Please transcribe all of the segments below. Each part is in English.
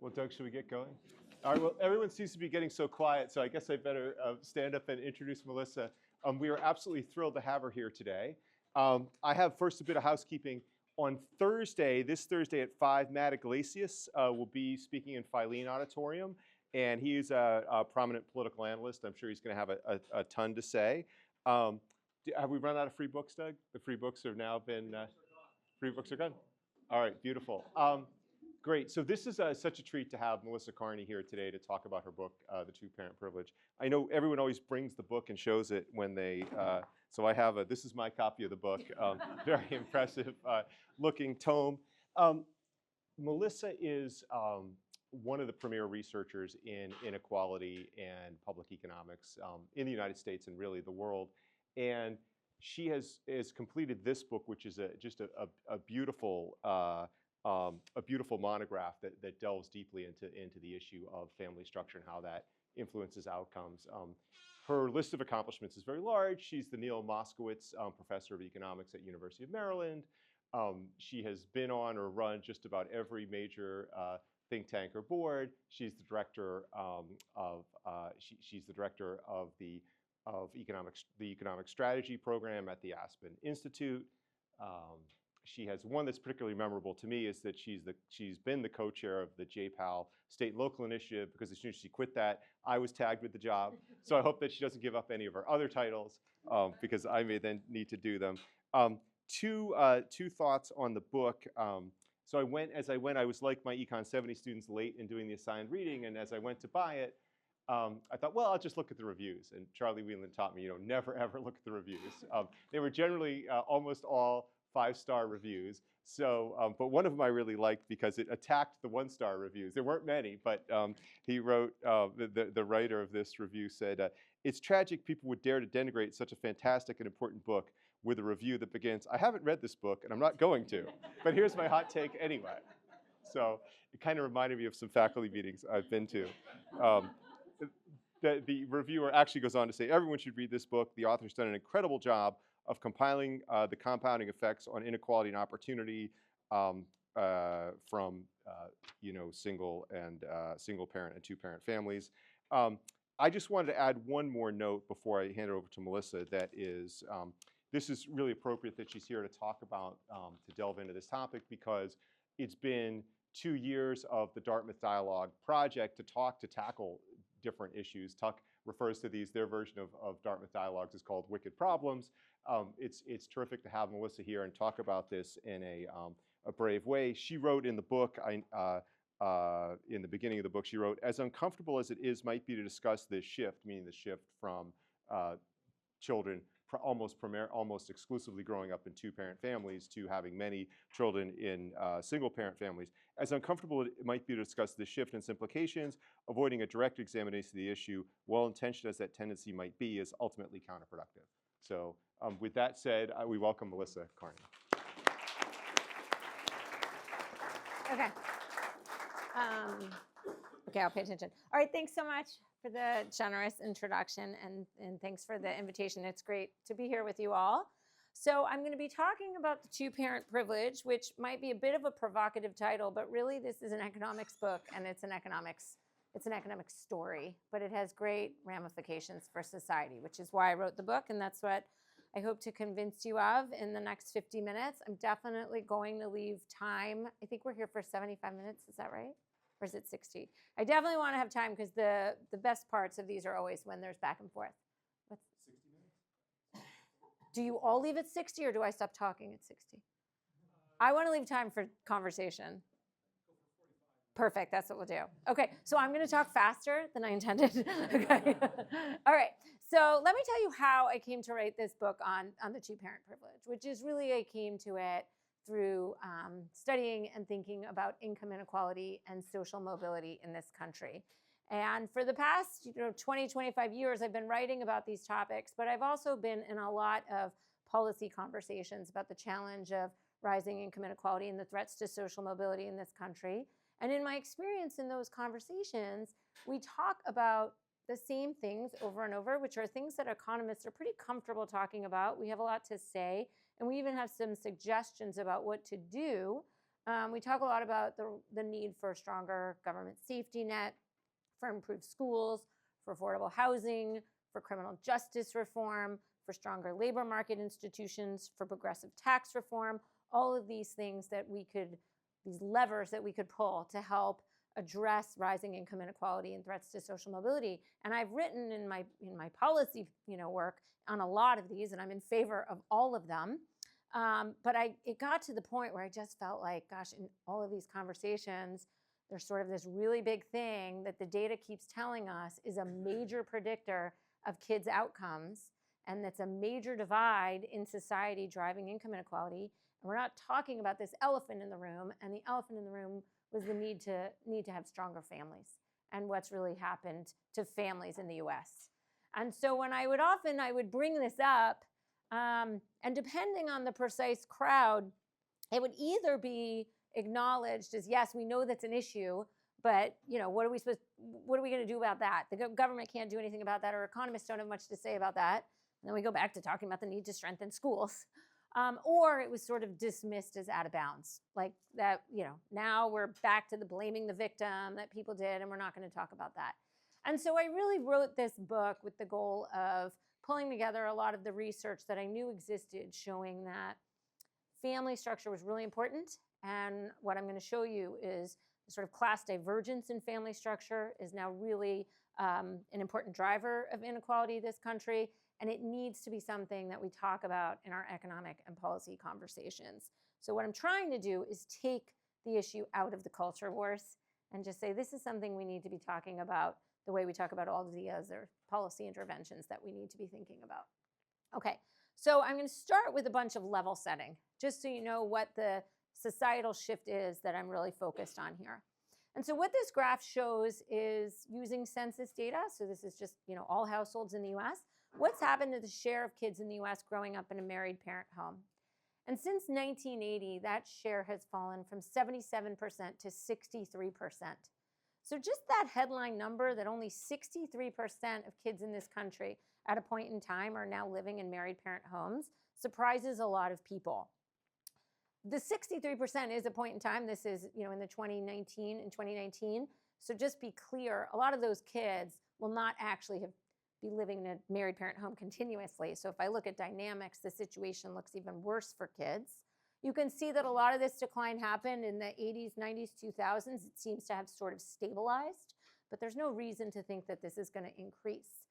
Well, Doug, should we get going? All right, well, everyone seems to be getting so quiet, so I guess I better stand up and introduce Melissa. We are absolutely thrilled to have her here today. I have first a bit of housekeeping. On Thursday, this Thursday at 5, Matt Iglesias will be speaking in Filene Auditorium, and he is a prominent political analyst. I'm sure he's going to have a ton to say. Have we run out of free books, Doug? The free books have now been, free books are gone? All right, beautiful. Great. So this is such a treat to have Melissa Kearney here today to talk about her book, The Two-Parent Privilege. I know everyone always brings the book and shows it when they, so I have this is my copy of the book, very impressive looking tome. Melissa is one of the premier researchers in inequality and public economics in the United States and really the world. And she has completed this book, which is just a beautiful monograph that delves deeply into the issue of family structure and how that influences outcomes. Her list of accomplishments is very large. She's the Neil Moskowitz Professor of Economics at University of Maryland. She has been on or run just about every major think tank or board. She's the director she's the director of the economic strategy program at the Aspen Institute. She has one that's particularly memorable to me is that she's been the co-chair of the JPAL State and Local Initiative, because as soon as she quit that, I was tagged with the job. So I hope that she doesn't give up any of her other titles because I may then need to do them. Two thoughts on the book. So I was like my Econ 70 students late in doing the assigned reading, and as I went to buy it, I thought, well, I'll just look at the reviews. And Charlie Whelan taught me, never ever look at the reviews. They were generally almost all 5-star reviews. So, but one of them I really liked because it attacked the 1-star reviews. There weren't many, but he wrote, the writer of this review said, "It's tragic people would dare to denigrate such a fantastic and important book with a review that begins, 'I haven't read this book and I'm not going to, but here's my hot take anyway.'" So it kind of reminded me of some faculty meetings I've been to. The reviewer actually goes on to say, "Everyone should read this book. The author's done an incredible job of compiling the compounding effects on inequality and opportunity from single parent and 2-parent families." I just wanted to add one more note before I hand it over to Melissa. That is, this is really appropriate that she's here to talk about, to delve into this topic, because it's been 2 years of the Dartmouth Dialogue project to tackle different issues. Tuck refers to their version of Dartmouth Dialogues is called Wicked Problems. It's terrific to have Melissa here and talk about this in a brave way. She wrote in the book, in the beginning of the book, she wrote, "As uncomfortable as it might be to discuss this shift," meaning the shift from children almost exclusively growing up in 2-parent families to having many children in single-parent families. "As uncomfortable it might be to discuss the shift and its implications, avoiding a direct examination of the issue, well-intentioned as that tendency might be, is ultimately counterproductive." So with that said, we welcome Melissa Kearney. Okay. Okay, I'll pay attention. All right, thanks so much for the generous introduction, and thanks for the invitation. It's great to be here with you all. So I'm going to be talking about the two-parent privilege, which might be a bit of a provocative title, but really this is an economics book, and it's an economics story, but it has great ramifications for society, which is why I wrote the book, and that's what I hope to convince you of in the next 50 minutes. I'm definitely going to leave time. I think we're here for 75 minutes. Is that right? Or is it 60? I definitely want to have time because the best parts of these are always when there's back and forth. What's 60 minutes? Do you all leave at 60 or do I stop talking at 60? I want to leave time for conversation. Perfect, that's what we'll do. Okay, so I'm going to talk faster than I intended. Okay. All right, so let me tell you how I came to write this book on the two-parent privilege, which is really I came to it through studying and thinking about income inequality and social mobility in this country. And for the past 20, 25 years, I've been writing about these topics, but I've also been in a lot of policy conversations about the challenge of rising income inequality and the threats to social mobility in this country. And in my experience in those conversations, we talk about the same things over and over, which are things that economists are pretty comfortable talking about. We have a lot to say, and we even have some suggestions about what to do. We talk a lot about the need for a stronger government safety net, for improved schools, for affordable housing, for criminal justice reform, for stronger labor market institutions, for progressive tax reform, all of these things that these levers that we could pull to help address rising income inequality and threats to social mobility. And I've written in my policy work on a lot of these, and I'm in favor of all of them. But it got to the point where I just felt like, gosh, in all of these conversations, there's sort of this really big thing that the data keeps telling us is a major predictor of kids' outcomes, and that's a major divide in society driving income inequality. And we're not talking about this elephant in the room, and the elephant in the room was the need to have stronger families and what's really happened to families in the US. And so when I would bring this up, and depending on the precise crowd, it would either be acknowledged as, yes, we know that's an issue, but what are we going to do about that? The government can't do anything about that, or economists don't have much to say about that. And then we go back to talking about the need to strengthen schools. Or it was sort of dismissed as out of bounds, like that, now we're back to the blaming the victim that people did, and we're not going to talk about that. And so I really wrote this book with the goal of pulling together a lot of the research that I knew existed, showing that family structure was really important. And what I'm going to show you is the sort of class divergence in family structure is now really an important driver of inequality in this country. And it needs to be something that we talk about in our economic and policy conversations. So what I'm trying to do is take the issue out of the culture wars and just say, this is something we need to be talking about the way we talk about all of the other policy interventions that we need to be thinking about. Okay, so I'm going to start with a bunch of level setting, just so you know what the societal shift is that I'm really focused on here. And so what this graph shows is using census data. So this is just, all households in the US. What's happened to the share of kids in the US growing up in a married parent home? And since 1980, that share has fallen from 77% to 63%. So just that headline number that only 63% of kids in this country at a point in time are now living in married parent homes surprises a lot of people. The 63% is a point in time. This is, in 2019. So just be clear, a lot of those kids will not actually be living in a married parent home continuously. So if I look at dynamics, the situation looks even worse for kids. You can see that a lot of this decline happened in the 80s, 90s, 2000s. It seems to have sort of stabilized, but there's no reason to think that this is going to increase.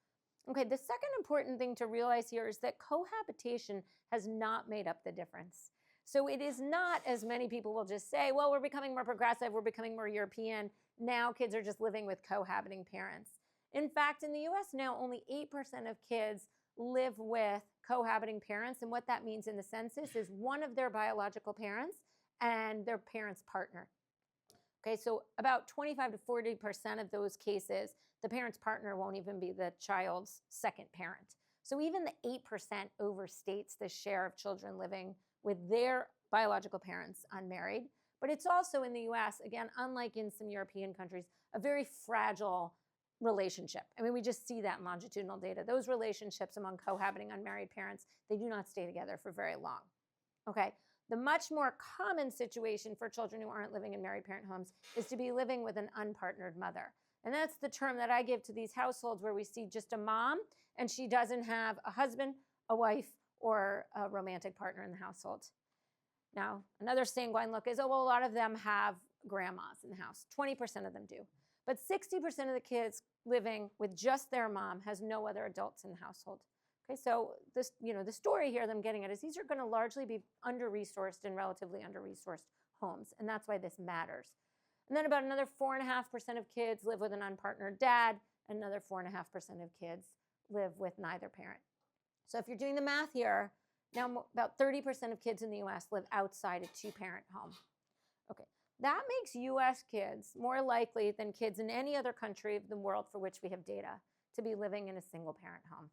Okay, the second important thing to realize here is that cohabitation has not made up the difference. So it is not, as many people will just say, well, we're becoming more progressive, we're becoming more European. Now kids are just living with cohabiting parents. In fact, in the US now, only 8% of kids live with cohabiting parents. And what that means in the census is one of their biological parents and their parent's partner. Okay, so about 25 to 40% of those cases, the parent's partner won't even be the child's second parent. So even the 8% overstates the share of children living with their biological parents unmarried. But it's also in the US, again, unlike in some European countries, a very fragile relationship. I mean, we just see that in longitudinal data. Those relationships among cohabiting unmarried parents, they do not stay together for very long. Okay, the much more common situation for children who aren't living in married parent homes is to be living with an unpartnered mother. And that's the term that I give to these households where we see just a mom and she doesn't have a husband, a wife, or a romantic partner in the household. Now, another sanguine look is, oh, well, a lot of them have grandmas in the house. 20% of them do. But 60% of the kids living with just their mom has no other adults in the household. Okay, so this, the story here that I'm getting at is these are going to largely be under-resourced and relatively under-resourced homes, and that's why this matters. And then about another 4.5% of kids live with an unpartnered dad, and another 4.5% of kids live with neither parent. So if you're doing the math here, now about 30% of kids in the US live outside a two-parent home. Okay, that makes US kids more likely than kids in any other country of the world for which we have data to be living in a single-parent home.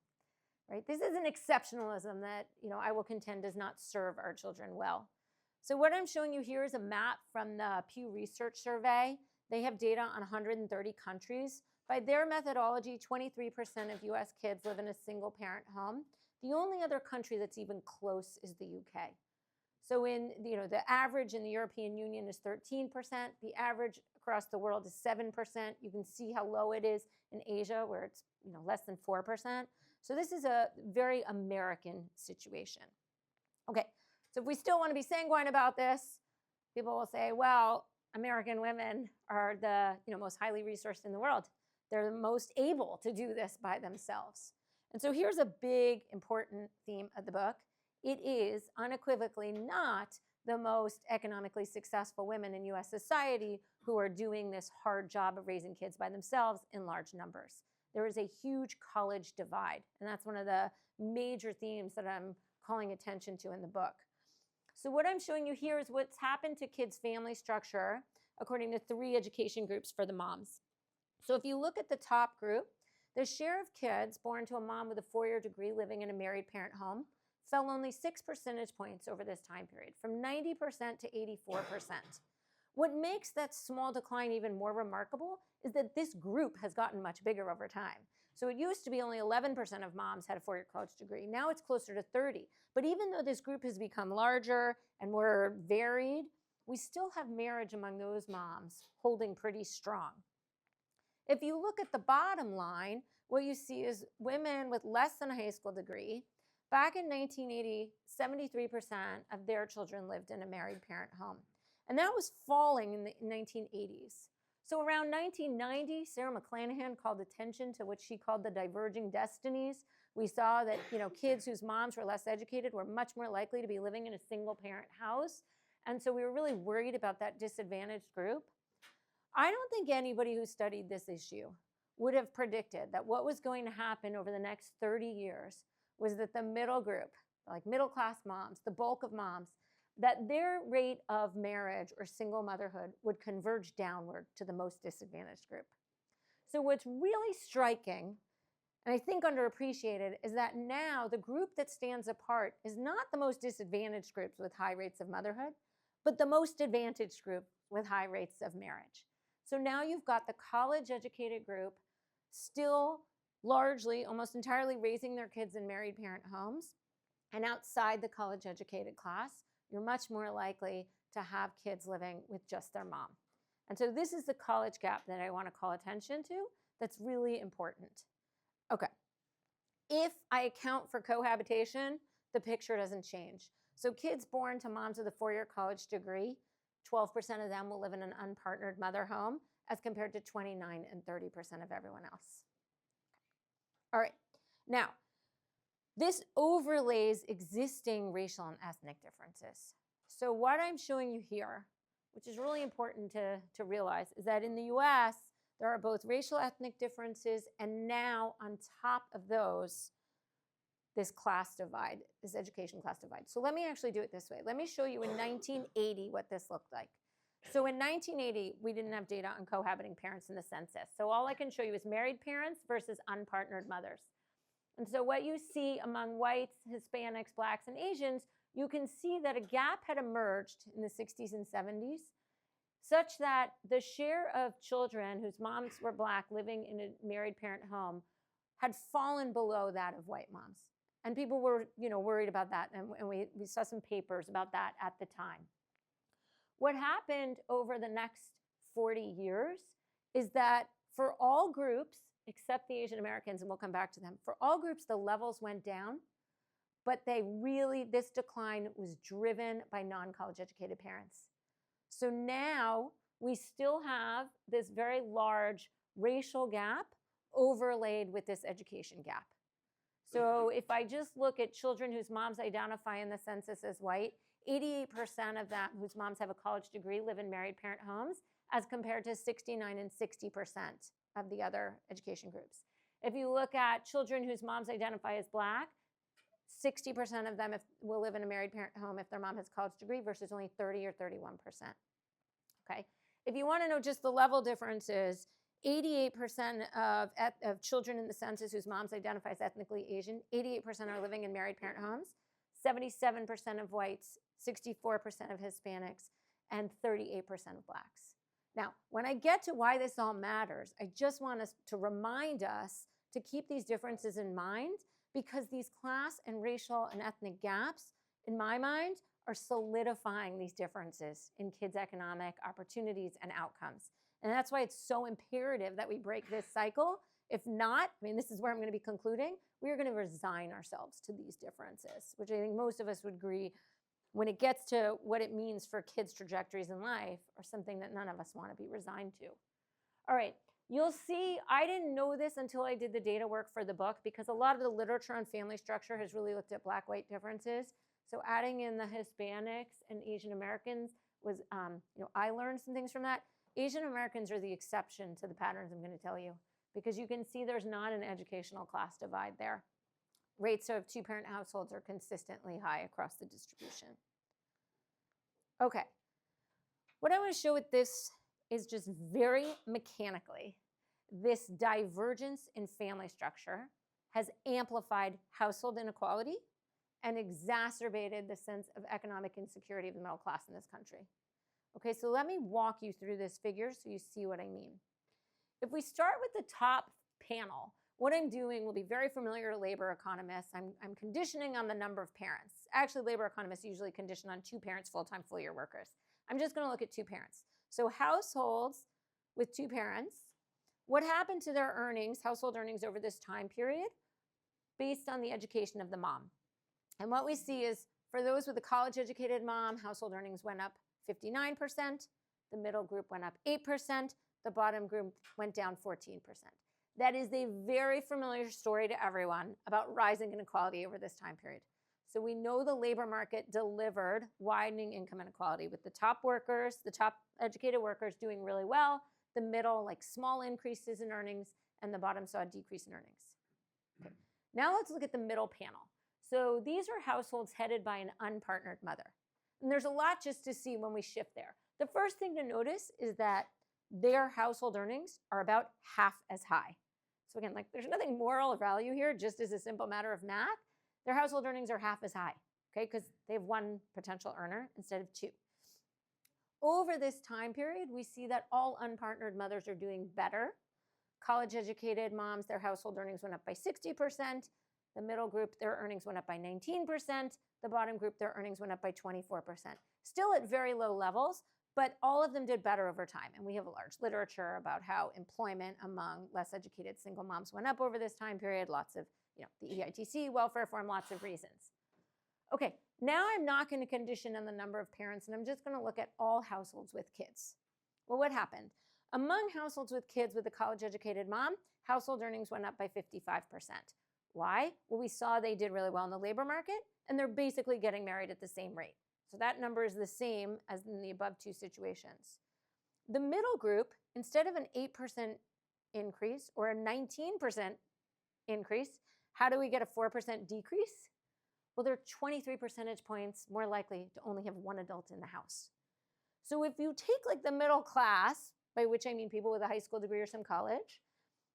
Right? This is an exceptionalism that, I will contend does not serve our children well. So what I'm showing you here is a map from the Pew Research Survey. They have data on 130 countries. By their methodology, 23% of US kids live in a single-parent home. The only other country that's even close is the UK. So the average in the European Union is 13%. The average across the world is 7%. You can see how low it is in Asia, where it's less than 4%. So this is a very American situation. Okay, so if we still want to be sanguine about this, people will say, well, American women are the most highly resourced in the world. They're the most able to do this by themselves. And so here's a big, important theme of the book. It is unequivocally not the most economically successful women in U.S. society who are doing this hard job of raising kids by themselves in large numbers. There is a huge college divide, and that's one of the major themes that I'm calling attention to in the book. So what I'm showing you here is what's happened to kids' family structure according to 3 education groups for the moms. So if you look at the top group, the share of kids born to a mom with a 4-year degree living in a married parent home fell only 6 percentage points over this time period, from 90% to 84%. What makes that small decline even more remarkable is that this group has gotten much bigger over time. So it used to be only 11% of moms had a 4-year college degree. Now it's closer to 30%. But even though this group has become larger and more varied, we still have marriage among those moms holding pretty strong. If you look at the bottom line, what you see is women with less than a high school degree. Back in 1980, 73% of their children lived in a married parent home. And that was falling in the 1980s. So around 1990, Sarah McClanahan called attention to what she called the diverging destinies. We saw that kids whose moms were less educated were much more likely to be living in a single-parent house. And so we were really worried about that disadvantaged group. I don't think anybody who studied this issue would have predicted that what was going to happen over the next 30 years was that the middle group, like middle-class moms, the bulk of moms, that their rate of marriage or single motherhood would converge downward to the most disadvantaged group. So what's really striking, and I think underappreciated, is that now the group that stands apart is not the most disadvantaged groups with high rates of motherhood, but the most advantaged group with high rates of marriage. So now you've got the college-educated group still largely, almost entirely raising their kids in married parent homes, and outside the college-educated class, you're much more likely to have kids living with just their mom. And so this is the college gap that I want to call attention to that's really important. Okay, if I account for cohabitation, the picture doesn't change. So kids born to moms with a 4-year college degree, 12% of them will live in an unpartnered mother home as compared to 29 and 30% of everyone else. All right, now, this overlays existing racial and ethnic differences. So what I'm showing you here, which is really important to realize, is that in the US, there are both racial ethnic differences and now on top of those, this class divide, this education class divide. So let me actually do it this way. Let me show you in 1980 what this looked like. So in 1980, we didn't have data on cohabiting parents in the census. So all I can show you is married parents versus unpartnered mothers. And so what you see among whites, Hispanics, blacks, and Asians, you can see that a gap had emerged in the 60s and 70s such that the share of children whose moms were black living in a married parent home had fallen below that of white moms. And people were worried about that, and we saw some papers about that at the time. What happened over the next 40 years is that for all groups, except the Asian Americans, and we'll come back to them, for all groups, the levels went down, but this decline was driven by non-college educated parents. So now we still have this very large racial gap overlaid with this education gap. So if I just look at children whose moms identify in the census as white, 88% of them whose moms have a college degree live in married parent homes, as compared to 69 and 60% of the other education groups. If you look at children whose moms identify as black, 60% of them will live in a married parent home if their mom has a college degree versus only 30 or 31%. Okay. If you want to know just the level differences, 88% of children in the census whose moms identify as ethnically Asian, 88% are living in married parent homes, 77% of whites, 64% of Hispanics, and 38% of blacks. Now, when I get to why this all matters, I just want us to remind us to keep these differences in mind, because these class and racial and ethnic gaps, in my mind, are solidifying these differences in kids' economic opportunities and outcomes. And that's why it's so imperative that we break this cycle. If not, I mean, this is where I'm going to be concluding, we are going to resign ourselves to these differences, which I think most of us would agree when it gets to what it means for kids' trajectories in life are something that none of us want to be resigned to. All right, you'll see I didn't know this until I did the data work for the book because a lot of the literature on family structure has really looked at black-white differences. So adding in the Hispanics and Asian Americans was, I learned some things from that. Asian Americans are the exception to the patterns I'm going to tell you because you can see there's not an educational class divide there. Rates of two-parent households are consistently high across the distribution. Okay, what I want to show with this is just very mechanically, this divergence in family structure has amplified household inequality and exacerbated the sense of economic insecurity of the middle class in this country. Okay, so let me walk you through this figure so you see what I mean. If we start with the top panel, what I'm doing will be very familiar to labor economists. I'm conditioning on the number of parents. Actually, labor economists usually condition on 2 parents, full-time, full-year workers. I'm just going to look at 2 parents. So households with 2 parents, what happened to their earnings, household earnings over this time period, based on the education of the mom. And what we see is for those with a college-educated mom, household earnings went up 59%, the middle group went up 8%, the bottom group went down 14%. That is a very familiar story to everyone about rising inequality over this time period. So we know the labor market delivered widening income inequality with the top workers, the top educated workers doing really well, the middle like small increases in earnings, and the bottom saw a decrease in earnings. Okay. Now let's look at the middle panel. So these are households headed by an unpartnered mother. And there's a lot just to see when we shift there. The first thing to notice is that their household earnings are about half as high. So again, like there's nothing moral value here, just as a simple matter of math. Their household earnings are half as high, okay, because they have 1 potential earner instead of 2. Over this time period, we see that all unpartnered mothers are doing better. College-educated moms, their household earnings went up by 60%. The middle group, their earnings went up by 19%. The bottom group, their earnings went up by 24%. Still at very low levels, but all of them did better over time. And we have a large literature about how employment among less educated single moms went up over this time period. Lots of, the EITC, welfare reform, lots of reasons. Okay, now I'm not going to condition on the number of parents, and I'm just going to look at all households with kids. Well, what happened? Among households with kids with a college-educated mom, household earnings went up by 55%. Why? Well, we saw they did really well in the labor market, and they're basically getting married at the same rate. So that number is the same as in the above 2 situations. The middle group, instead of an 8% increase or a 19% increase, how do we get a 4% decrease? Well, they're 23 percentage points more likely to only have 1 adult in the house. So if you take like the middle class, by which I mean people with a high school degree or some college,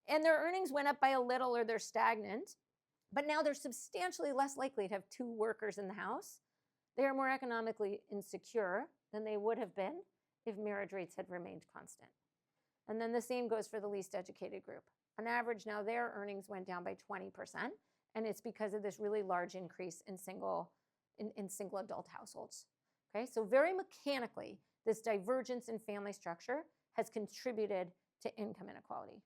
and their earnings went up by a little or they're stagnant, but now they're substantially less likely to have 2 workers in the house, they are more economically insecure than they would have been if marriage rates had remained constant. And then the same goes for the least educated group. On average now, their earnings went down by 20%, and it's because of this really large increase in single adult households. Okay, so very mechanically, this divergence in family structure has contributed to income inequality.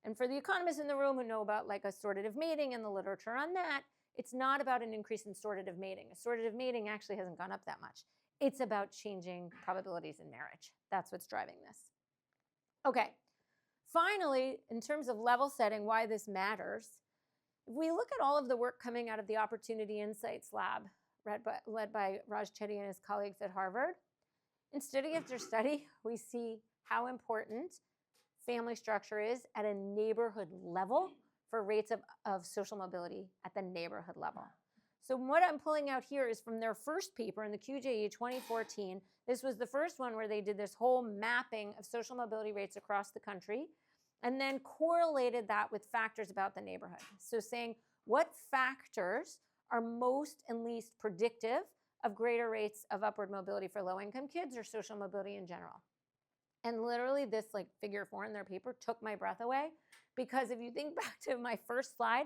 And for the economists in the room who know about like assortative mating and the literature on that, it's not about an increase in assortative mating. Assortative mating actually hasn't gone up that much. It's about changing probabilities in marriage. That's what's driving this. Okay, finally, in terms of level setting, why this matters, if we look at all of the work coming out of the Opportunity Insights Lab, led by Raj Chetty and his colleagues at Harvard, in study after study, we see how important family structure is at a neighborhood level for rates of social mobility at the neighborhood level. So what I'm pulling out here is from their first paper in the QJE 2014. This was the first one where they did this whole mapping of social mobility rates across the country and then correlated that with factors about the neighborhood. So saying what factors are most and least predictive of greater rates of upward mobility for low-income kids or social mobility in general. And literally this like figure 4 in their paper took my breath away, because if you think back to my first slide,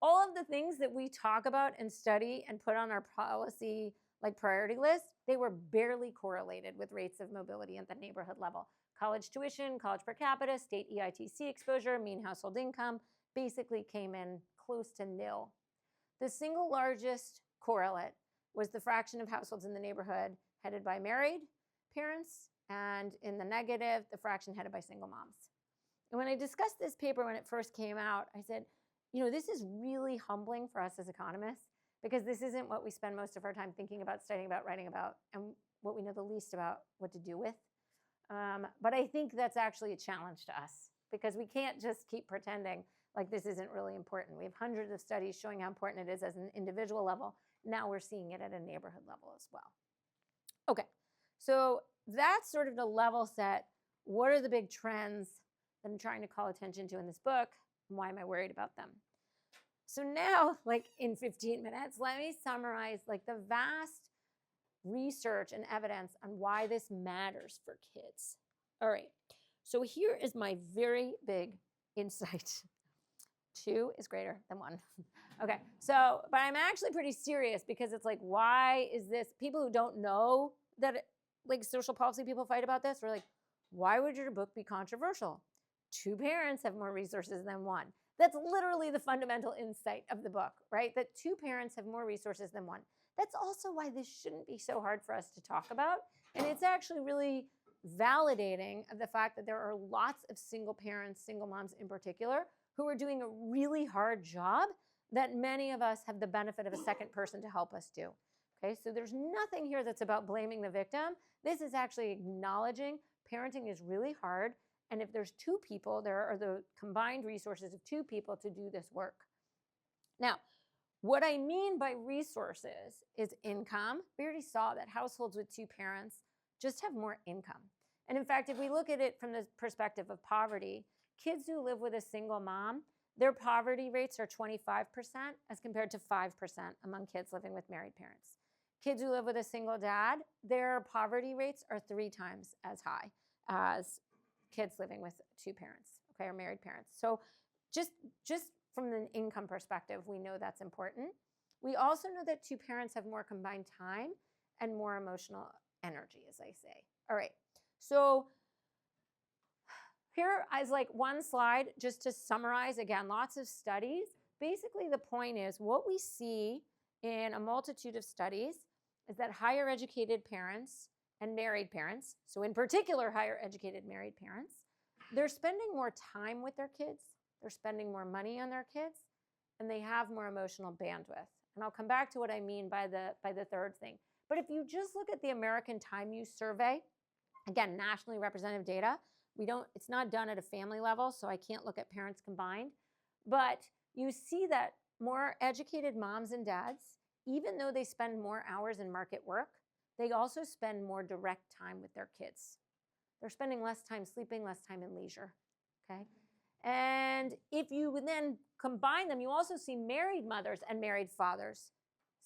all of the things that we talk about and study and put on our policy like priority lists, they were barely correlated with rates of mobility at the neighborhood level. College tuition, college per capita, state EITC exposure, mean household income basically came in close to nil. The single largest correlate was the fraction of households in the neighborhood headed by married parents, and in the negative, the fraction headed by single moms. And when I discussed this paper when it first came out, I said, this is really humbling for us as economists, because this isn't what we spend most of our time thinking about, studying about, writing about, and what we know the least about what to do with. But I think that's actually a challenge to us, because we can't just keep pretending like this isn't really important. We have hundreds of studies showing how important it is as an individual level. Now we're seeing it at a neighborhood level as well. Okay, so that's sort of the level set. What are the big trends that I'm trying to call attention to in this book? And why am I worried about them? So now, in 15 minutes, let me summarize the vast research and evidence on why this matters for kids. All right, so here is my very big insight. 2 is greater than 1. Okay, so, but I'm actually pretty serious, because it's why is this, people who don't know that, social policy people fight about this, we're why would your book be controversial? 2 parents have more resources than 1. That's literally the fundamental insight of the book, right? That 2 parents have more resources than 1. That's also why this shouldn't be so hard for us to talk about. And it's actually really validating of the fact that there are lots of single parents, single moms in particular, who are doing a really hard job that many of us have the benefit of a second person to help us do. Okay, so there's nothing here that's about blaming the victim. This is actually acknowledging parenting is really hard. And if there's 2 people, there are the combined resources of 2 people to do this work. Now, what I mean by resources is income. We already saw that households with 2 parents just have more income. And in fact, if we look at it from the perspective of poverty, kids who live with a single mom, their poverty rates are 25% as compared to 5% among kids living with married parents. Kids who live with a single dad, their poverty rates are 3 times as high as kids living with 2 parents, okay, or married parents. So just from an income perspective, we know that's important. We also know that 2 parents have more combined time and more emotional energy, as I say. All right, so here is one slide just to summarize, again, lots of studies. Basically, the point is what we see in a multitude of studies is that higher educated parents and married parents, so in particular higher educated married parents, they're spending more time with their kids, they're spending more money on their kids, and they have more emotional bandwidth. And I'll come back to what I mean by the third thing. But if you just look at the American Time Use Survey, again, nationally representative data, it's not done at a family level, so I can't look at parents combined, but you see that more educated moms and dads, even though they spend more hours in market work, they also spend more direct time with their kids. They're spending less time sleeping, less time in leisure, okay? And if you then combine them, you also see married mothers and married fathers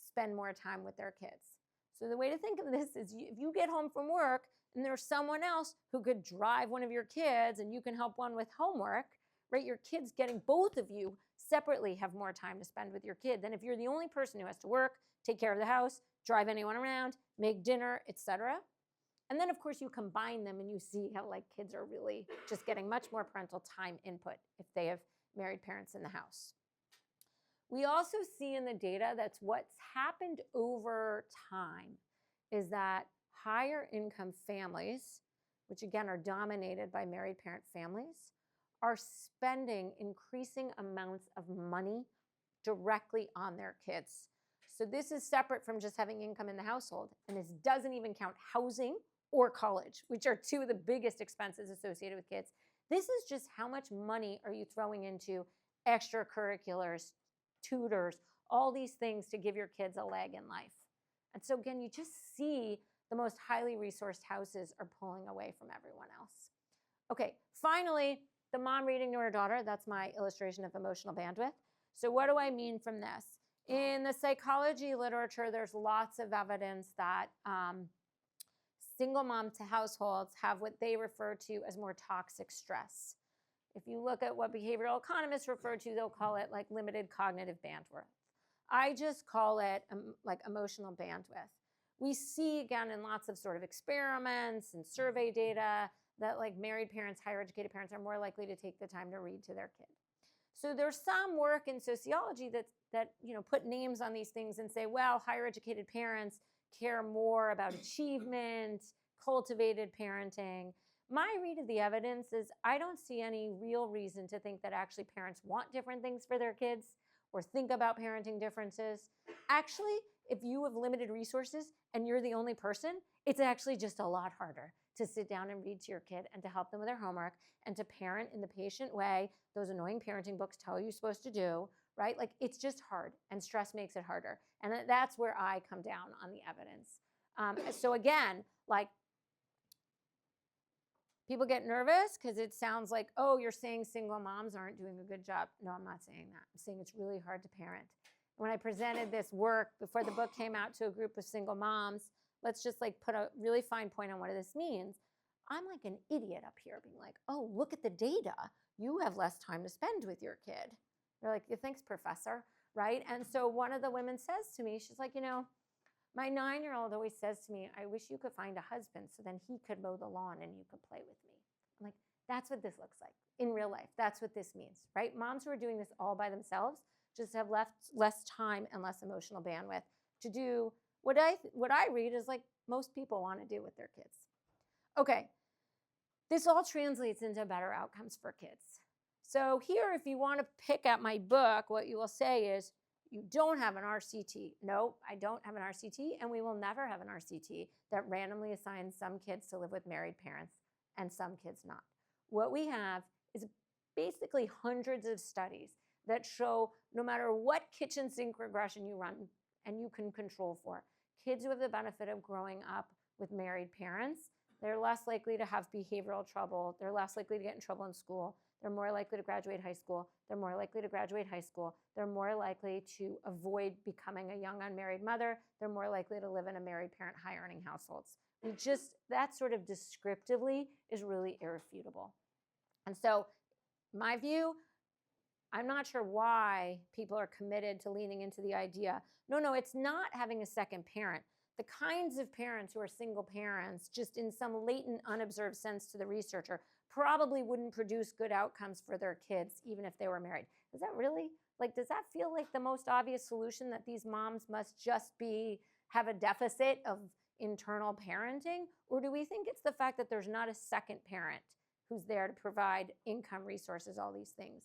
spend more time with their kids. So the way to think of this is if you get home from work and there's someone else who could drive one of your kids and you can help one with homework, right? Your kids getting, both of you separately have more time to spend with your kid than if you're the only person who has to work, take care of the house, drive anyone around, make dinner, etc. And then, of course, you combine them and you see how kids are really just getting much more parental time input if they have married parents in the house. We also see in the data that's what's happened over time is that higher income families, which again are dominated by married parent families, are spending increasing amounts of money directly on their kids. So this is separate from just having income in the household, and this doesn't even count housing or college, which are 2 of the biggest expenses associated with kids. This is just how much money are you throwing into extracurriculars, tutors, all these things to give your kids a leg in life. And so again, you just see the most highly resourced houses are pulling away from everyone else. Okay, finally, the mom reading to her daughter, that's my illustration of emotional bandwidth. So what do I mean from this? In the psychology literature, there's lots of evidence that single mom to households have what they refer to as more toxic stress. If you look at what behavioral economists refer to, they'll call it limited cognitive bandwidth. I just call it emotional bandwidth. we see again in lots of sort of experiments and survey data that like married parents, higher educated parents are more likely to take the time to read to their kid. So there's some work in sociology that put names on these things and say, well, higher educated parents care more about achievement, cultivated parenting. My read of the evidence is I don't see any real reason to think that actually parents want different things for their kids or think about parenting differences. Actually, if you have limited resources and you're the only person, it's actually just a lot harder to sit down and read to your kid and to help them with their homework and to parent in the patient way those annoying parenting books tell you you're supposed to do, right? Like it's just hard and stress makes it harder. And that's where I come down on the evidence. So again, like people get nervous because it sounds like, oh, you're saying single moms aren't doing a good job. No, I'm not saying that. I'm saying it's really hard to parent. When I presented this work before the book came out to a group of single moms, let's just like put a really fine point on what this means. I'm like an idiot up here being like, oh, look at the data. You have less time to spend with your kid. They're like, yeah, thanks, professor, right? And so one of the women says to me, she's like, my 9-year-old always says to me, I wish you could find a husband so then he could mow the lawn and you could play with me. I'm like, that's what this looks like in real life. That's what this means, right? Moms who are doing this all by themselves just have less time and less emotional bandwidth to do what I read is like most people want to do with their kids. Okay, this all translates into better outcomes for kids. So here, if you want to pick at my book, what you will say is, you don't have an RCT. No, I don't have an RCT, and we will never have an RCT that randomly assigns some kids to live with married parents and some kids not. What we have is basically hundreds of studies that show no matter what kitchen sink regression you run and you can control for, kids who have the benefit of growing up with married parents, they're less likely to have behavioral trouble. They're less likely to get in trouble in school. They're more likely to graduate high school. They're more likely to graduate high school. They're more likely to avoid becoming a young unmarried mother. They're more likely to live in a married parent, high earning households. That sort of descriptively is really irrefutable. And so my view, I'm not sure why people are committed to leaning into the idea. No, it's not having a second parent. The kinds of parents who are single parents, just in some latent, unobserved sense to the researcher, probably wouldn't produce good outcomes for their kids, even if they were married. Does that feel like the most obvious solution, that these moms must just have a deficit of internal parenting? Or do we think it's the fact that there's not a second parent who's there to provide income, resources, all these things?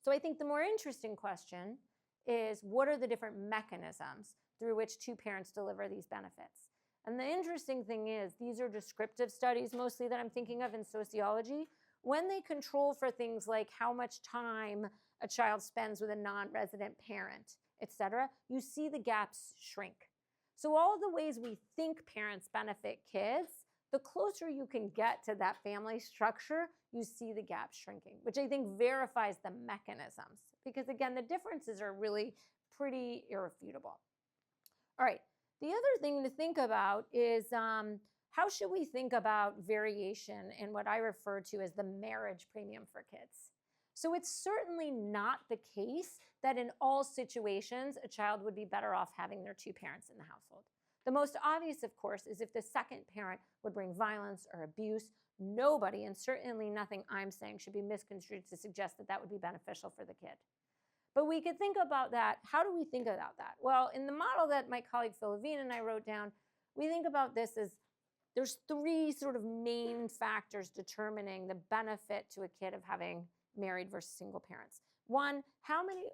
So I think the more interesting question is, what are the different mechanisms through which two parents deliver these benefits? And the interesting thing is, these are descriptive studies mostly that I'm thinking of in sociology. When they control for things like how much time a child spends with a non-resident parent, et cetera, you see the gaps shrink. So all the ways we think parents benefit kids, the closer you can get to that family structure, you see the gap shrinking, which I think verifies the mechanisms. Because again, the differences are really pretty irrefutable. All right, the other thing to think about is how should we think about variation in what I refer to as the marriage premium for kids? So it's certainly not the case that in all situations, a child would be better off having their two parents in the household. The most obvious, of course, is if the second parent would bring violence or abuse. Nobody, and certainly nothing I'm saying, should be misconstrued to suggest that that would be beneficial for the kid. But we could think about that. How do we think about that? Well, in the model that my colleague Phil Levine and I wrote down, we think about this as there's three sort of main factors determining the benefit to a kid of having married versus single parents. One,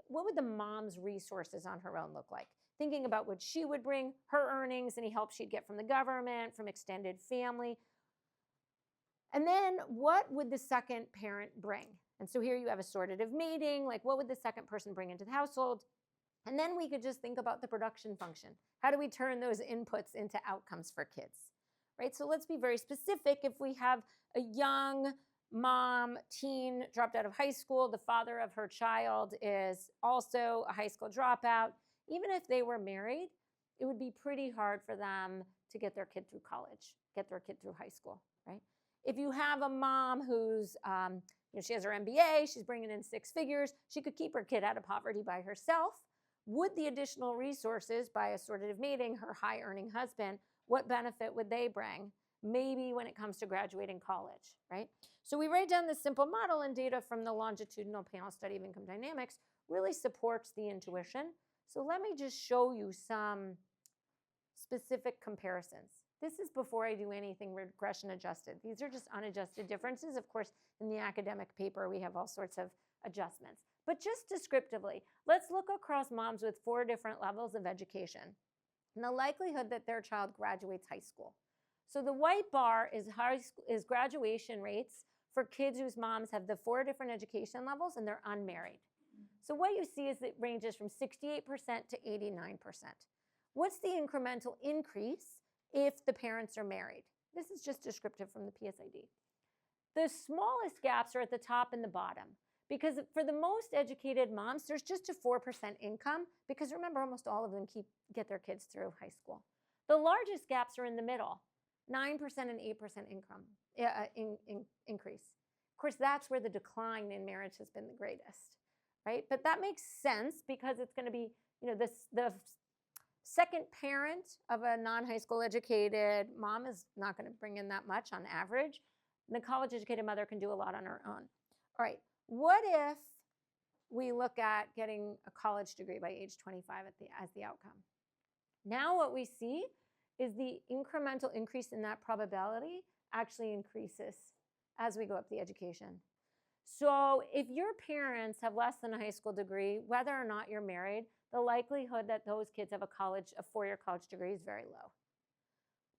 what would the mom's resources on her own look like? Thinking about what she would bring, her earnings, any help she'd get from the government, from extended family. And then what would the second parent bring? And so here you have assortative mating, like what would the second person bring into the household? And then we could just think about the production function. How do we turn those inputs into outcomes for kids, right? So let's be very specific. If we have a young mom, teen, dropped out of high school, the father of her child is also a high school dropout, even if they were married, it would be pretty hard for them to get their kid through college, get their kid through high school, right? If you have a mom who's, she has her MBA, she's bringing in 6 figures, she could keep her kid out of poverty by herself. Would the additional resources by assortative mating, her high-earning husband, what benefit would they bring? Maybe when it comes to graduating college, right? So we write down this simple model, and data from the longitudinal panel study of income dynamics really supports the intuition. So let me just show you some specific comparisons. This is before I do anything regression adjusted. These are just unadjusted differences. Of course, in the academic paper, we have all sorts of adjustments. But just descriptively, let's look across moms with 4 different levels of education and the likelihood that their child graduates high school. So the white bar is graduation rates for kids whose moms have the 4 different education levels and they're unmarried. So what you see is it ranges from 68% to 89%. What's the incremental increase if the parents are married? This is just descriptive from the PSID. The smallest gaps are at the top and the bottom, because for the most educated moms, there's just a 4% income, because remember, almost all of them get their kids through high school. The largest gaps are in the middle, 9% and 8% income increase. Of course, that's where the decline in marriage has been the greatest, right? But that makes sense because it's going to be, the second parent of a non-high school educated mom is not going to bring in that much on average. The college educated mother can do a lot on her own. All right, what if we look at getting a college degree by age 25 as the outcome? Now what we see is the incremental increase in that probability actually increases as we go up the education. So if your parents have less than a high school degree, whether or not you're married, the likelihood that those kids have a 4-year college degree is very low.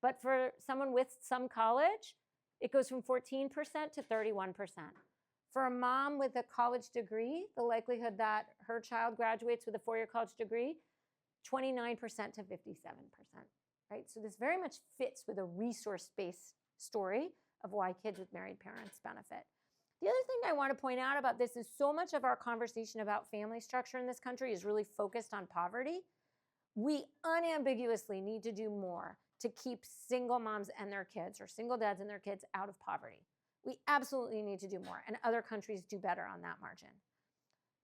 But for someone with some college, it goes from 14% to 31%. For a mom with a college degree, the likelihood that her child graduates with a 4-year college degree, 29% to 57%, right? So this very much fits with a resource-based story of why kids with married parents benefit. The other thing I want to point out about this is so much of our conversation about family structure in this country is really focused on poverty. We unambiguously need to do more to keep single moms and their kids, or single dads and their kids, out of poverty. We absolutely need to do more, and other countries do better on that margin.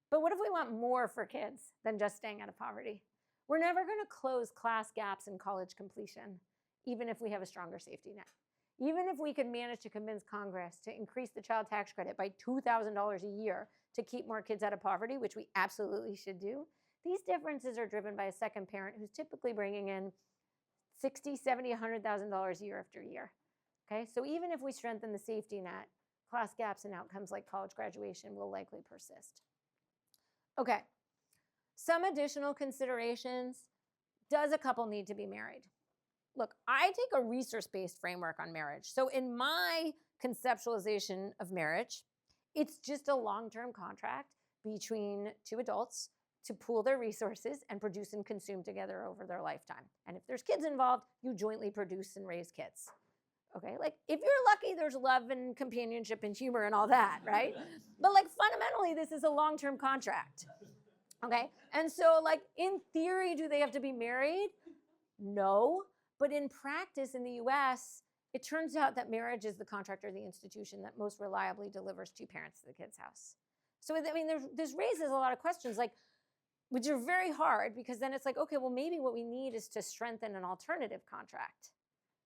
But what if we want more for kids than just staying out of poverty? We're never going to close class gaps in college completion, even if we have a stronger safety net. Even if we could manage to convince Congress to increase the child tax credit by $2,000 a year to keep more kids out of poverty, which we absolutely should do, these differences are driven by a second parent who's typically bringing in $60,000, $70,000, $100,000 year after year. Okay, so even if we strengthen the safety net, class gaps and outcomes like college graduation will likely persist. Okay, some additional considerations. Does a couple need to be married? Look, I take a resource-based framework on marriage. So in my conceptualization of marriage, it's just a long-term contract between 2 adults to pool their resources and produce and consume together over their lifetime. And if there's kids involved, you jointly produce and raise kids. Okay, like if you're lucky, there's love and companionship and humor and all that, right? But like fundamentally, this is a long-term contract. Okay, and so like in theory, do they have to be married? No. But in practice in the US, it turns out that marriage is the contract or the institution that most reliably delivers 2 parents to the kid's house. So, I mean, this raises a lot of questions, like, which are very hard, because then it's like, okay, well, maybe what we need is to strengthen an alternative contract,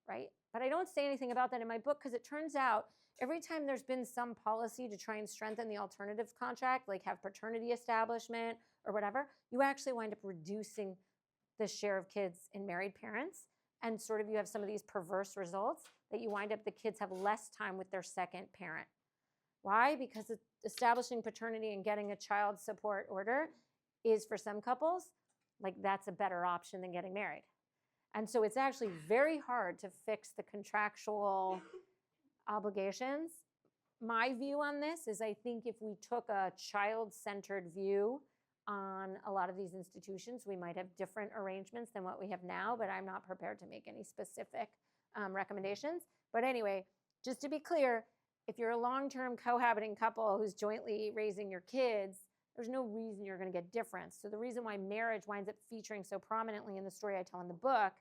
right? But I don't say anything about that in my book, because it turns out every time there's been some policy to try and strengthen the alternative contract, like have paternity establishment or whatever, you actually wind up reducing the share of kids in married parents. And sort of you have some of these perverse results that you wind up the kids have less time with their second parent. Why? Because establishing paternity and getting a child support order is, for some couples, like that's a better option than getting married. And so it's actually very hard to fix the contractual obligations. My view on this is I think if we took a child-centered view on a lot of these institutions, we might have different arrangements than what we have now, but I'm not prepared to make any specific recommendations. But anyway, just to be clear, if you're a long-term cohabiting couple who's jointly raising your kids, there's no reason you're going to get difference. So the reason why marriage winds up featuring so prominently in the story I tell in the book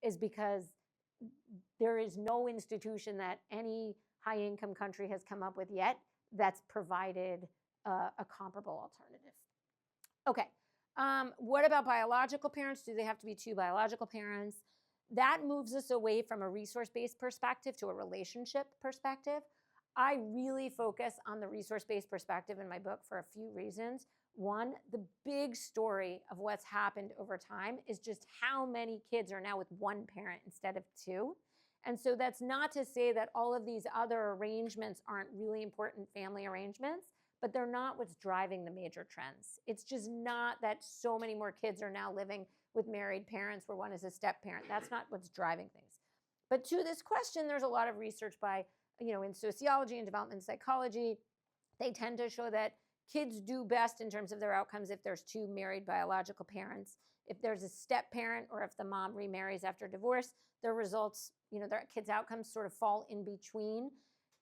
is because there is no institution that any high-income country has come up with yet that's provided a comparable alternative. Okay, what about biological parents? Do they have to be 2 biological parents? That moves us away from a resource-based perspective to a relationship perspective. I really focus on the resource-based perspective in my book for a few reasons. One, the big story of what's happened over time is just how many kids are now with one parent instead of two. And so that's not to say that all of these other arrangements aren't really important family arrangements, but they're not what's driving the major trends. It's just not that so many more kids are now living with married parents where one is a step parent. That's not what's driving things. But to this question, there's a lot of research by, in sociology and development psychology. They tend to show that kids do best in terms of their outcomes if there's two married biological parents. If there's a step parent or if the mom remarries after divorce, their results, their kids' outcomes sort of fall in between.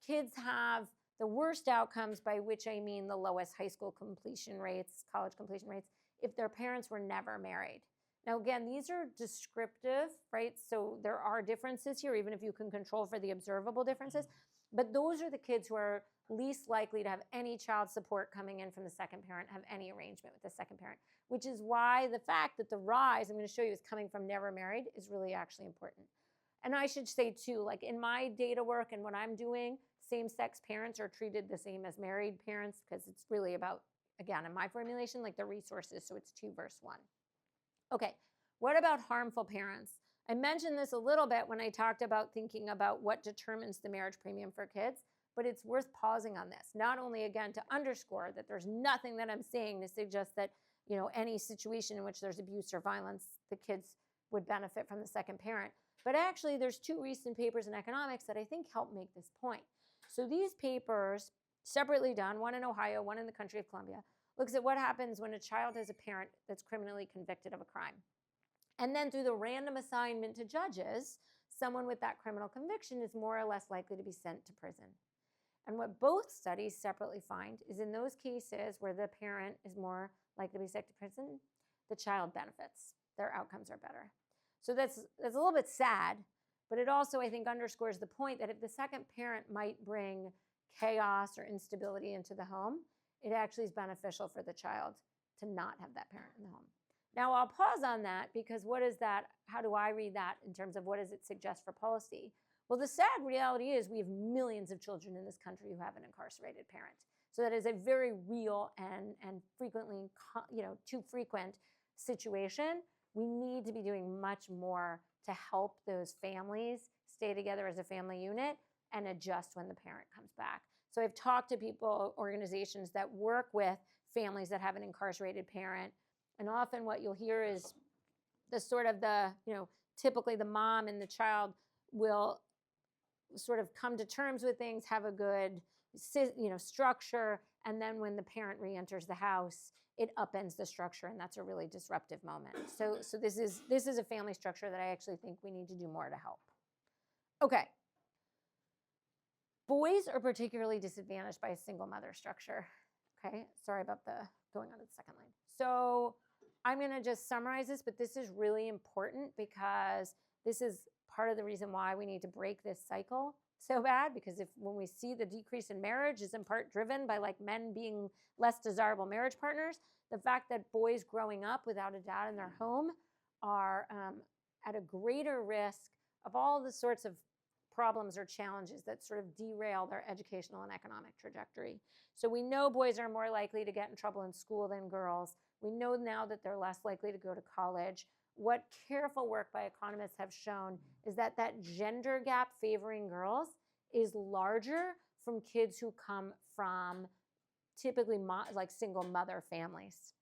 Kids have the worst outcomes, by which I mean the lowest high school completion rates, college completion rates, if their parents were never married. Now, again, these are descriptive, right? So there are differences here, even if you can control for the observable differences. But those are the kids who are least likely to have any child support coming in from the second parent, have any arrangement with the second parent, which is why the fact that the rise, I'm going to show you, is coming from never married is really actually important. And I should say too, like in my data work and what I'm doing, same-sex parents are treated the same as married parents because it's really about, again, in my formulation, like the resources, so it's 2 versus 1. Okay, what about harmful parents? I mentioned this a little bit when I talked about thinking about what determines the marriage premium for kids, but it's worth pausing on this. Not only, again, to underscore that there's nothing that I'm saying to suggest that, any situation in which there's abuse or violence, the kids would benefit from the second parent. But actually, there's 2 recent papers in economics that I think help make this point. So these papers, separately done, one in Ohio, one in the country of Columbia, looks at what happens when a child has a parent that's criminally convicted of a crime. And then through the random assignment to judges, someone with that criminal conviction is more or less likely to be sent to prison. And what both studies separately find is in those cases where the parent is more likely to be sent to prison, the child benefits. Their outcomes are better. So that's a little bit sad, but it also, I think, underscores the point that if the second parent might bring chaos or instability into the home, it actually is beneficial for the child to not have that parent in the home. Now, I'll pause on that because what is that? How do I read that in terms of what does it suggest for policy? Well, the sad reality is we have millions of children in this country who have an incarcerated parent. So that is a very real and frequently, too frequent situation. We need to be doing much more to help those families stay together as a family unit and adjust when the parent comes back. So I've talked to people, organizations that work with families that have an incarcerated parent, and often what you'll hear is typically the mom and the child will sort of come to terms with things, have a good, structure, and then when the parent re-enters the house, it upends the structure, and that's a really disruptive moment. So this is a family structure that I actually think we need to do more to help. Okay. Boys are particularly disadvantaged by a single mother structure. Okay, sorry about the going on to the second line. So I'm going to just summarize this, but this is really important because this is part of the reason why we need to break this cycle so bad, because when we see the decrease in marriage is in part driven by like men being less desirable marriage partners, the fact that boys growing up without a dad in their home are at a greater risk of all the sorts of problems or challenges that sort of derail their educational and economic trajectory. So we know boys are more likely to get in trouble in school than girls. We know now that they're less likely to go to college. What careful work by economists have shown is that gender gap favoring girls is larger from kids who come from typically like single mother families.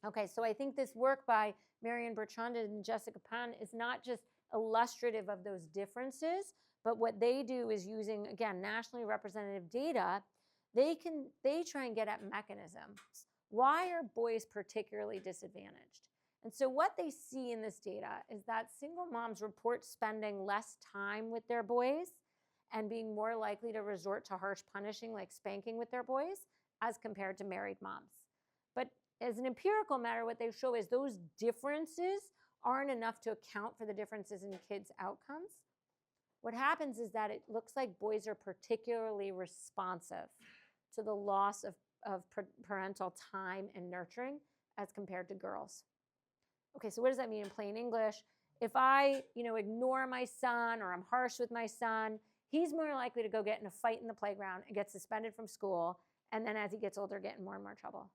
Okay, so I think this work by Marion Bertrand and Jessica Pan is not just illustrative of those differences, but what they do is using, again, nationally representative data, they try and get at mechanisms. Why are boys particularly disadvantaged? And so what they see in this data is that single moms report spending less time with their boys and being more likely to resort to harsh punishing like spanking with their boys as compared to married moms. But as an empirical matter, what they show is those differences aren't enough to account for the differences in kids' outcomes. What happens is that it looks like boys are particularly responsive to the loss of parental time and nurturing as compared to girls. Okay, so what does that mean in plain English? if I, ignore my son or I'm harsh with my son, he's more likely to go get in a fight in the playground and get suspended from school. And then as he gets older, get in more and more trouble.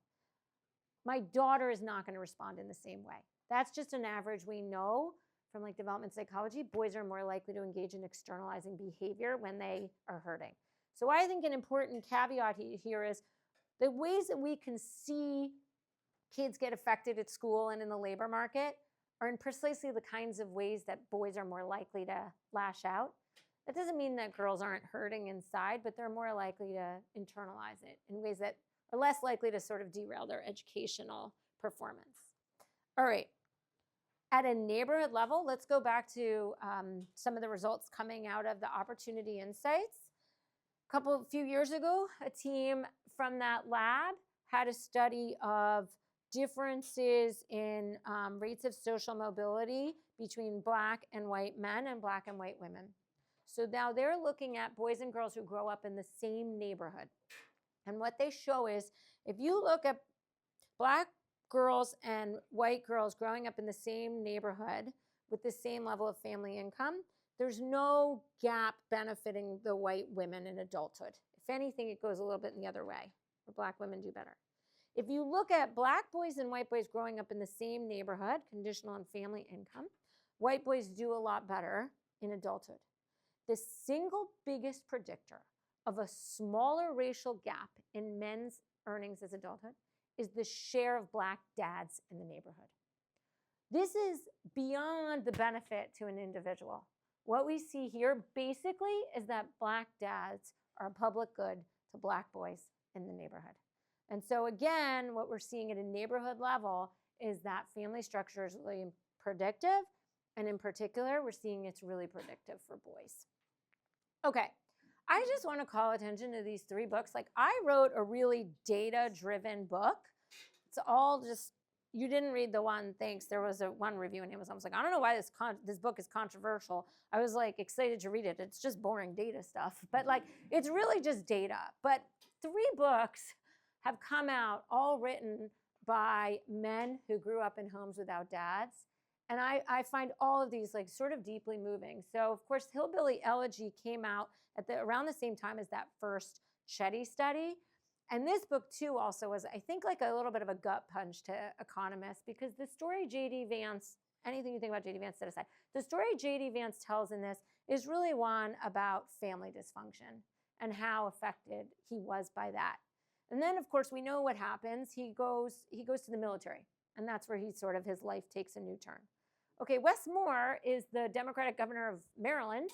My daughter is not going to respond in the same way. That's just an average. We know from like development psychology, boys are more likely to engage in externalizing behavior when they are hurting. So I think an important caveat here is the ways that we can see kids get affected at school and in the labor market are in precisely the kinds of ways that boys are more likely to lash out. That doesn't mean that girls aren't hurting inside, but they're more likely to internalize it in ways that are less likely to sort of derail their educational performance. All right. At a neighborhood level, let's go back to some of the results coming out of the Opportunity Insights. A few years ago, a team from that lab had a study of differences in rates of social mobility between Black and white men and Black and white women. So now they're looking at boys and girls who grow up in the same neighborhood. And what they show is if you look at Black girls and white girls growing up in the same neighborhood with the same level of family income, there's no gap benefiting the white women in adulthood. If anything, it goes a little bit in the other way, where Black women do better. If you look at Black boys and white boys growing up in the same neighborhood, conditional on family income, white boys do a lot better in adulthood. The single biggest predictor of a smaller racial gap in men's earnings as adulthood is the share of Black dads in the neighborhood. This is beyond the benefit to an individual. What we see here basically is that Black dads are a public good to Black boys in the neighborhood. And so again, what we're seeing at a neighborhood level is that family structure is really predictive. And in particular, we're seeing it's really predictive for boys. Okay, I just want to call attention to these 3 books. Like I wrote a really data-driven book. It's all just, you didn't read the one, thanks. There was one review and it was almost like, I don't know why this book is controversial. I was like excited to read it. It's just boring data stuff. But like, it's really just data. But 3 books have come out all written by men who grew up in homes without dads. And I find all of these like sort of deeply moving. So of course, Hillbilly Elegy came out at around the same time as that first Chetty study. And this book too also was, I think, like a little bit of a gut punch to economists, because the story J.D. Vance, anything you think about J.D. Vance set aside, the story J.D. Vance tells in this is really one about family dysfunction and how affected he was by that. And then of course we know what happens. He goes to the military, and that's where his life takes a new turn. Okay, Wes Moore is the Democratic governor of Maryland.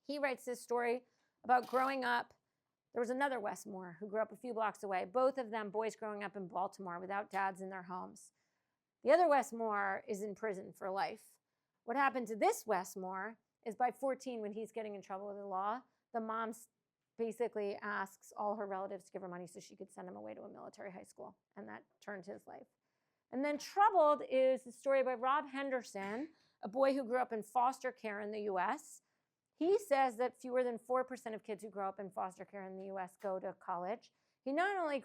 He writes this story about growing up. There was another Wes Moore who grew up a few blocks away, both of them boys growing up in Baltimore without dads in their homes. The other Wes Moore is in prison for life. What happened to this Wes Moore is by 14, when he's getting in trouble with the law, the mom basically asks all her relatives to give her money so she could send him away to a military high school, and that turned his life. And then Troubled is the story by Rob Henderson, a boy who grew up in foster care in the U.S. He says that fewer than 4% of kids who grow up in foster care in the U.S. go to college. He not only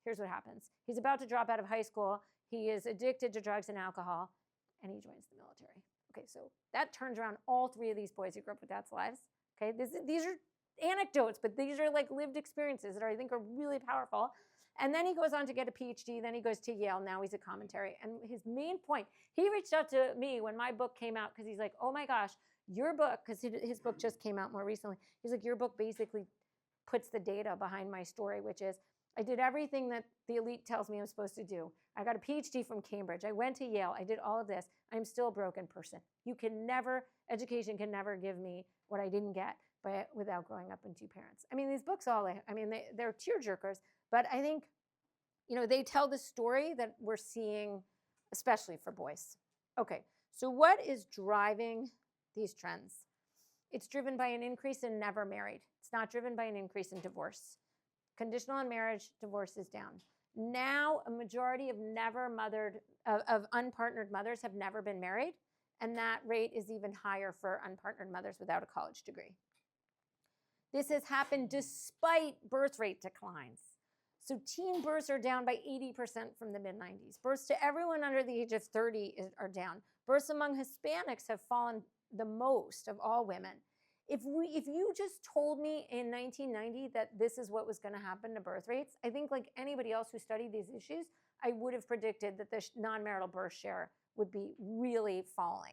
here's what happens. He's about to drop out of high school. He is addicted to drugs and alcohol, and he joins the military. Okay, so that turns around all 3 of these boys who grew up with dads' lives. Okay, these are anecdotes, but these are like lived experiences that I think are really powerful. And then he goes on to get a PhD. Then he goes to Yale. Now he's a commentary. And his main point, he reached out to me when my book came out because he's like, oh my gosh, your book, because his book just came out more recently. He's like, your book basically puts the data behind my story, which is I did everything that the elite tells me I'm supposed to do. I got a PhD from Cambridge. I went to Yale. I did all of this. I'm still a broken person. Education can never give me what I didn't get without growing up in 2 parents. I mean, these books they're tearjerkers, but I think, they tell the story that we're seeing, especially for boys. Okay, so what is driving these trends? It's driven by an increase in never married. It's not driven by an increase in divorce. Conditional on marriage, divorce is down. Now, a majority of unpartnered mothers have never been married, and that rate is even higher for unpartnered mothers without a college degree. This has happened despite birth rate declines. So teen births are down by 80% from the mid-90s. Births to everyone under the age of 30 are down. Births among Hispanics have fallen the most of all women. If you just told me in 1990 that this is what was going to happen to birth rates, I think like anybody else who studied these issues, I would have predicted that the non-marital birth share would be really falling.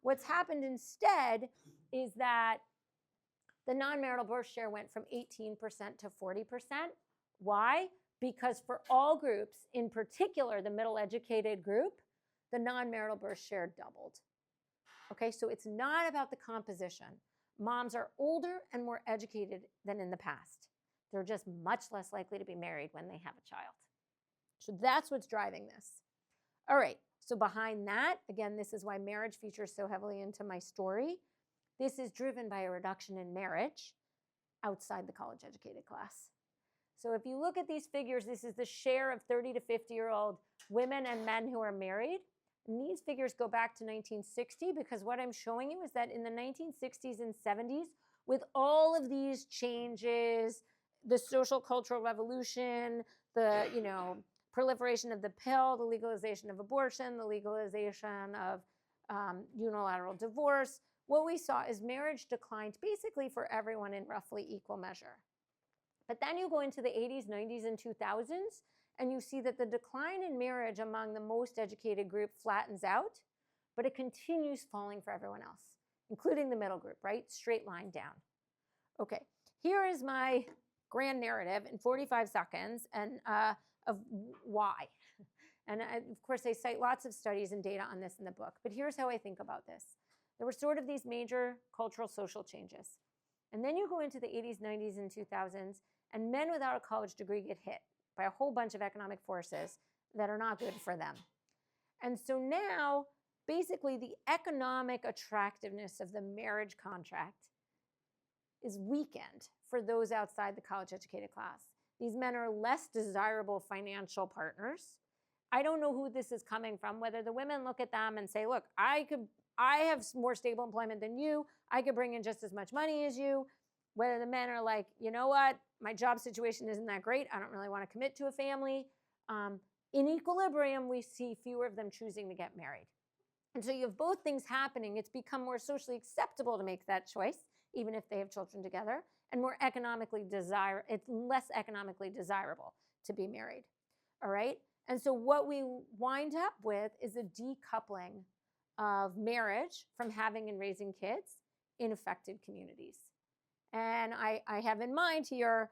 What's happened instead is that the non-marital birth share went from 18% to 40%. Why? Because for all groups, in particular the middle-educated group, the non-marital birth share doubled. Okay, so it's not about the composition. Moms are older and more educated than in the past. They're just much less likely to be married when they have a child. So that's what's driving this. All right, so behind that, again, this is why marriage features so heavily into my story. This is driven by a reduction in marriage outside the college-educated class. So if you look at these figures, this is the share of 30 to 50-year-old women and men who are married. And these figures go back to 1960 because what I'm showing you is that in the 1960s and 70s, with all of these changes, the social cultural revolution, the proliferation of the pill, the legalization of abortion, the legalization of unilateral divorce, what we saw is marriage declined basically for everyone in roughly equal measure. But then you go into the 80s, 90s, and 2000s, and you see that the decline in marriage among the most educated group flattens out, but it continues falling for everyone else, including the middle group, right? Straight line down. Okay, here is my grand narrative in 45 seconds and of why. And of course, I cite lots of studies and data on this in the book, but here's how I think about this. There were sort of these major cultural social changes. And then you go into the 80s, 90s, and 2000s, and men without a college degree get hit by a whole bunch of economic forces that are not good for them. And so now, basically, the economic attractiveness of the marriage contract is weakened for those outside the college-educated class. These men are less desirable financial partners. I don't know who this is coming from, whether the women look at them and say, look, I have more stable employment than you. I could bring in just as much money as you. Whether the men are like, you know what, my job situation isn't that great. I don't really want to commit to a family. In equilibrium, we see fewer of them choosing to get married. And so you have both things happening. It's become more socially acceptable to make that choice, even if they have children together, and it's less economically desirable to be married. All right? And so what we wind up with is a decoupling of marriage from having and raising kids in affected communities. And I have in mind here,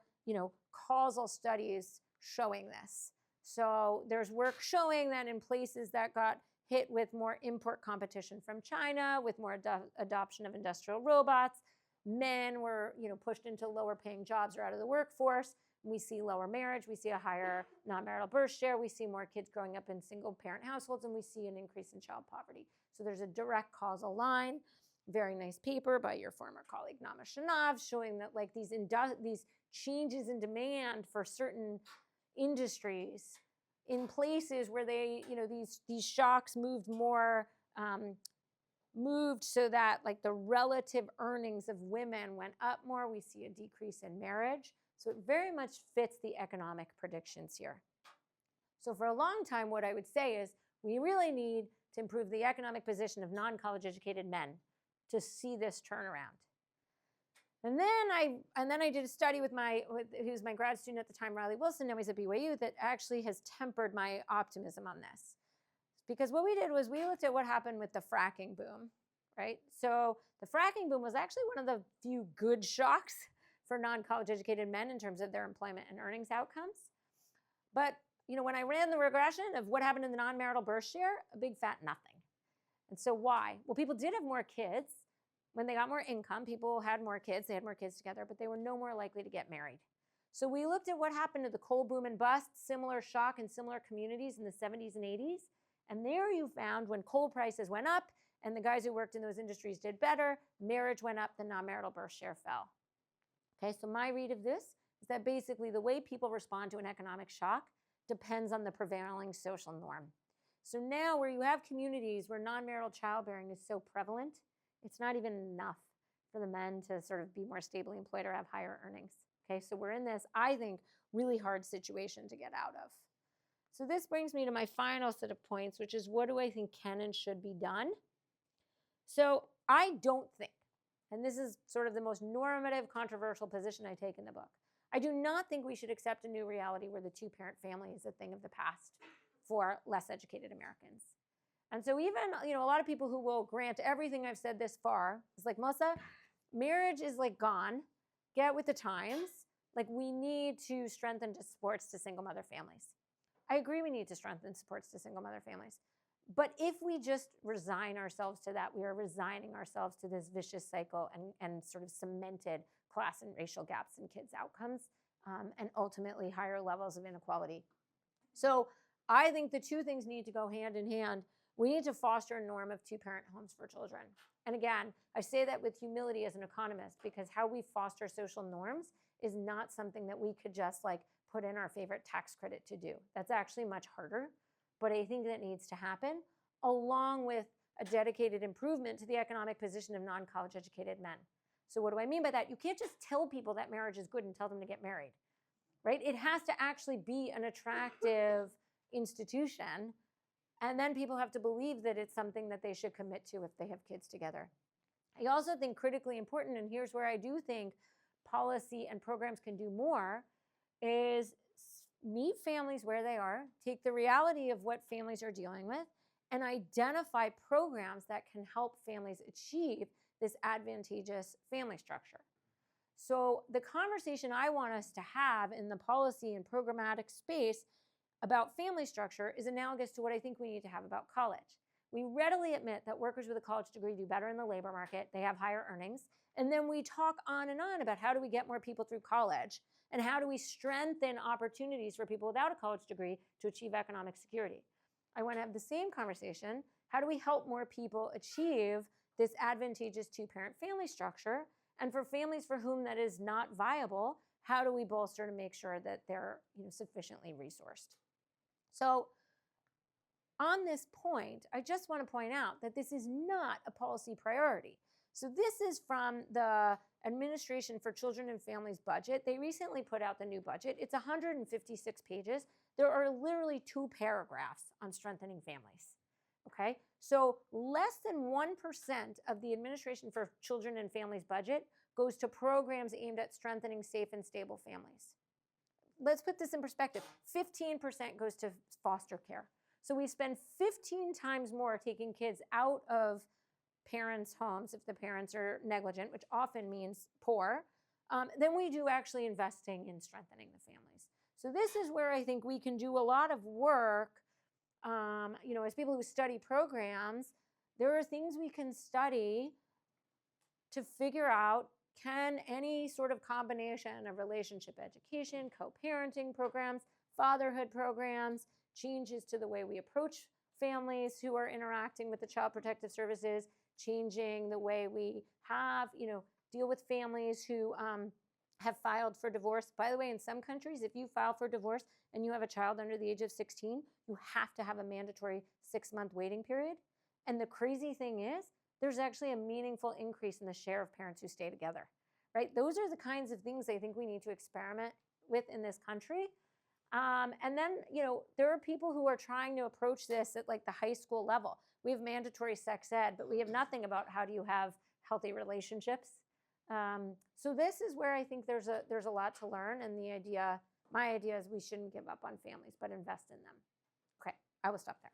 causal studies showing this. So there's work showing that in places that got hit with more import competition from China, with more adoption of industrial robots, men were, pushed into lower paying jobs or out of the workforce. We see lower marriage. We see a higher non-marital birth share. We see more kids growing up in single parent households, and we see an increase in child poverty. So there's a direct causal line. Very nice paper by your former colleague Nama Shanav showing that like these changes in demand for certain industries in places where they, these shocks moved so that like the relative earnings of women went up more. We see a decrease in marriage. So it very much fits the economic predictions here. So for a long time, what I would say is we really need to improve the economic position of non-college educated men to see this turnaround. And then I did a study with he was my grad student at the time, Riley Wilson, now he's at BYU, that actually has tempered my optimism on this. Because what we did was we looked at what happened with the fracking boom, right? So the fracking boom was actually one of the few good shocks for non-college educated men in terms of their employment and earnings outcomes. But, when I ran the regression of what happened in the non-marital birth share, a big fat nothing. And so why? Well, people did have more kids. When they got more income, people had more kids. They had more kids together, but they were no more likely to get married. So we looked at what happened to the coal boom and bust, similar shock in similar communities in the 70s and 80s. And there you found when coal prices went up and the guys who worked in those industries did better, marriage went up, the non-marital birth share fell. Okay, so my read of this is that basically the way people respond to an economic shock depends on the prevailing social norm. So now where you have communities where non-marital childbearing is so prevalent, it's not even enough for the men to sort of be more stably employed or have higher earnings. Okay, so we're in this, I think, really hard situation to get out of. So this brings me to my final set of points, which is what do I think can and should be done? So I don't think, and this is sort of the most normative, controversial position I take in the book, I do not think we should accept a new reality where the two-parent family is a thing of the past for less educated Americans. And so even, a lot of people who will grant everything I've said this far is like, Melissa, marriage is like gone. Get with the times. Like, we need to strengthen supports to single mother families. I agree we need to strengthen supports to single mother families. But if we just resign ourselves to that, we are resigning ourselves to this vicious cycle and sort of cemented class and racial gaps in kids' outcomes, and ultimately higher levels of inequality. So I think the two things need to go hand in hand. We need to foster a norm of two-parent homes for children. And again, I say that with humility as an economist, because how we foster social norms is not something that we could just like put in our favorite tax credit to do. That's actually much harder, but I think that needs to happen, along with a dedicated improvement to the economic position of non-college educated men. So what do I mean by that? You can't just tell people that marriage is good and tell them to get married, right? It has to actually be an attractive institution, and then people have to believe that it's something that they should commit to if they have kids together. I also think critically important, and here's where I do think policy and programs can do more, is meet families where they are, take the reality of what families are dealing with, and identify programs that can help families achieve this advantageous family structure. So the conversation I want us to have in the policy and programmatic space about family structure is analogous to what I think we need to have about college. We readily admit that workers with a college degree do better in the labor market, they have higher earnings, and then we talk on and on about how do we get more people through college and how do we strengthen opportunities for people without a college degree to achieve economic security. I want to have the same conversation. How do we help more people achieve this advantageous two-parent family structure? And for families for whom that is not viable, how do we bolster to make sure that they're sufficiently resourced? So on this point, I just want to point out that this is not a policy priority. So this is from the Administration for Children and Families budget. They recently put out the new budget. It's 156 pages. There are literally 2 paragraphs on strengthening families. Okay, so less than 1% of the Administration for Children and Families budget goes to programs aimed at strengthening safe and stable families. Let's put this in perspective. 15% goes to foster care. So we spend 15 times more taking kids out of parents' homes if the parents are negligent, which often means poor, than we do actually investing in strengthening the families. So this is where I think we can do a lot of work. As people who study programs, there are things we can study to figure out, can any sort of combination of relationship education, co-parenting programs, fatherhood programs, changes to the way we approach families who are interacting with the Child Protective Services, changing the way we have, deal with families who have filed for divorce. By the way, in some countries, if you file for divorce and you have a child under the age of 16, you have to have a mandatory 6-month waiting period. And the crazy thing is, there's actually a meaningful increase in the share of parents who stay together, right? Those are the kinds of things I think we need to experiment with in this country. And then, there are people who are trying to approach this at like the high school level. We have mandatory sex ed, but we have nothing about how do you have healthy relationships. So this is where I think there's a lot to learn, and my idea is we shouldn't give up on families, but invest in them. Okay, I will stop there.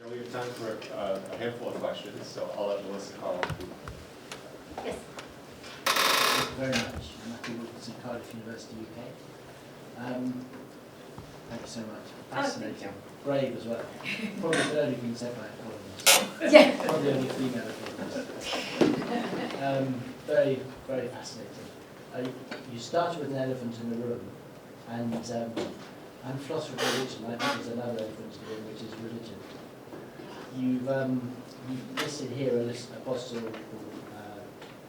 We have time for a handful of questions, so I'll let Melissa call. Yes. Thank you very much. Matthew Wilkinson, Cardiff University, UK. Thank you so much. Fascinating. Brave as well. Probably the only been said by economists. Yeah. Probably only female economists. Very, very fascinating. You started with an elephant in the room, and philosophy of religion, I think, is another elephant in the room, which is religion. You've listed here a possible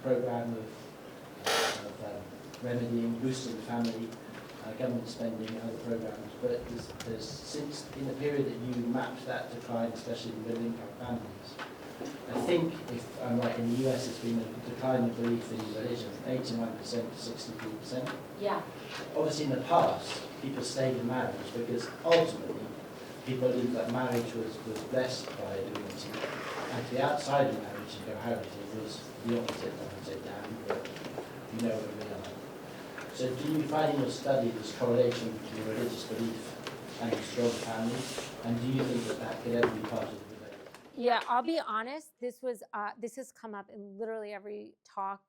program of remedying, boosting the family, government spending, and other programs. But there's since in the period that you mapped that decline, especially in middle-income families, I think, if I'm right, in the US, it's been a decline of belief in religion from 81% to 63%. Yeah. Obviously, in the past, people stayed in marriage because ultimately, people believed that marriage was blessed by a divinity. And to be outside of marriage and cohabiting was the opposite. I would say, damn, but you know where we are. So do you find in your study this correlation between religious belief and strong families? And do you think that that could ever be part of the debate? Yeah, I'll be honest. This has come up in literally every talk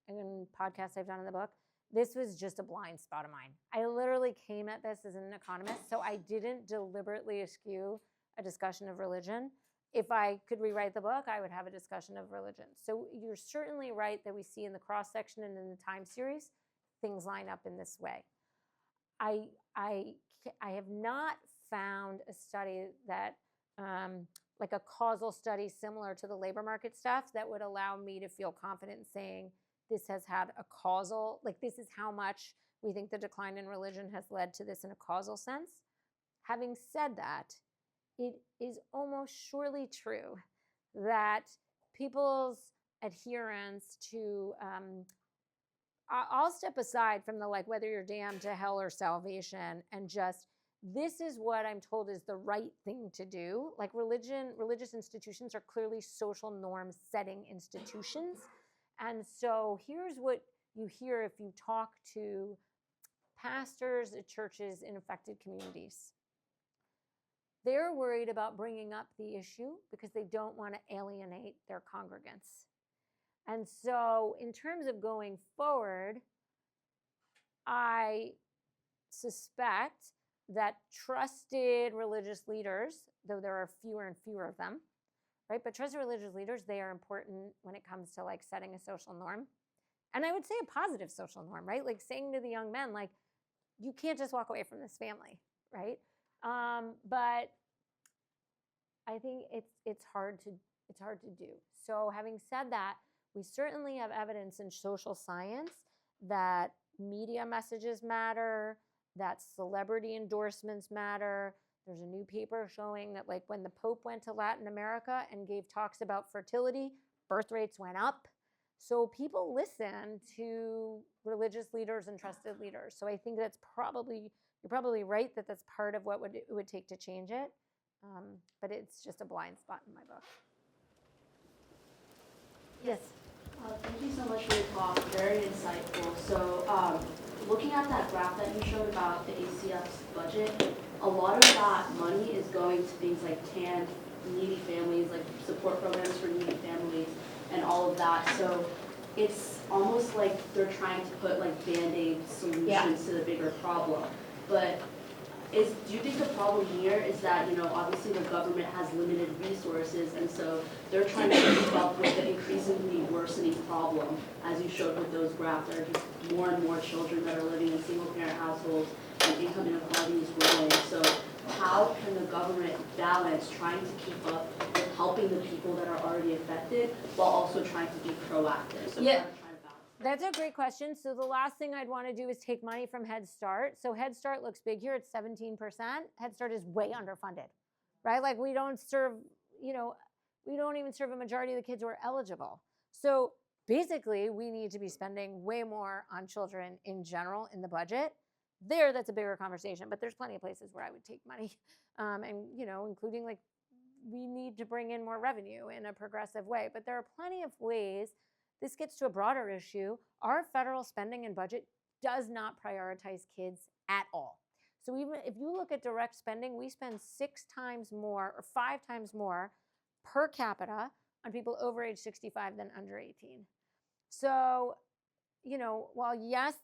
and podcast I've done in the book. This was just a blind spot of mine. I literally came at this as an economist, so I didn't deliberately eschew a discussion of religion. If I could rewrite the book, I would have a discussion of religion. So you're certainly right that we see in the cross section and in the time series, things line up in this way. I have not found a study that, like a causal study similar to the labor market stuff, that would allow me to feel confident in saying this has had a causal, like this is how much we think the decline in religion has led to this in a causal sense. Having said that, it is almost surely true that people's adherence to, I'll step aside from the like whether you're damned to hell or salvation, and just this is what I'm told is the right thing to do. Like religious institutions are clearly social norm setting institutions. And so here's what you hear if you talk to pastors at churches in affected communities. They're worried about bringing up the issue because they don't want to alienate their congregants. And so in terms of going forward, I suspect that trusted religious leaders, though there are fewer and fewer of them, right? But trusted religious leaders, they are important when it comes to like setting a social norm. And I would say a positive social norm, right? Like saying to the young men, like, you can't just walk away from this family, right? But I think it's hard to do. So having said that, we certainly have evidence in social science that media messages matter, that celebrity endorsements matter. There's a new paper showing that like when the Pope went to Latin America and gave talks about fertility, birth rates went up. So people listen to religious leaders and trusted leaders. So I think that's probably, you're probably right that that's part of what it would take to change it. But it's just a blind spot in my book. Yes. Thank you so much for your talk. Very insightful. So looking at that graph that you showed about the ACF's budget, a lot of that money is going to things like TAN, needy families, like support programs for needy families, and all of that. So it's almost like they're trying to put like Band-Aid solutions to the bigger problem. But do you think the problem here is that, you know, obviously the government has limited resources, and so they're trying to keep up with the increasingly worsening problem, as you showed with those graphs? There are just more and more children that are living in single-parent households, and income inequality is growing. So how can the government balance trying to keep up with helping the people that are already affected while also trying to be proactive? So Yeah. That's a great question. So the last thing I'd want to do is take money from Head Start. So Head Start looks big here. It's 17%. Head Start is way underfunded, right? Like we don't serve, you know, we don't even serve a majority of the kids who are eligible. So basically we need to be spending way more on children in general in the budget. That's a bigger conversation, but there's plenty of places where I would take money. And, you know, including like we need to bring in more revenue in a progressive way. But there are plenty of ways. This gets to a broader issue. Our federal spending and budget does not prioritize kids at all. So even if you look at direct spending, we spend 6 times more or 5 times more per capita on people over age 65 than under 18. So, you know, while yes,